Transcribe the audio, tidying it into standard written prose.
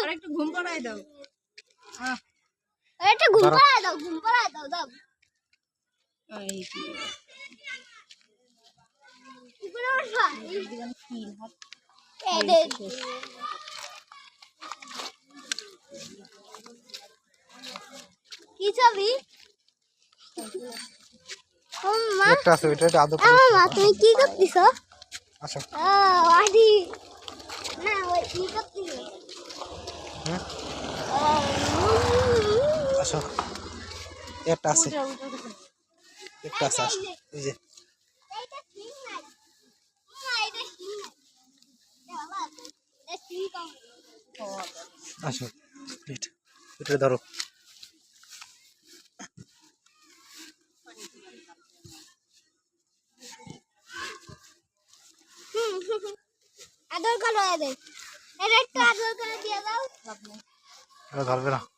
একটু ঘুম পাড়ায় দাও দাও কি ছবি একটা আছে ওইটা আদর মা তুমি কি করতেছো আসো আদি না ওই কি করতেছো আসো একটা আছে একটা আছে এই যে আসো এটা ধরো আদর করো এদের একটু আদর করে দিয়ে দাও ধরবে না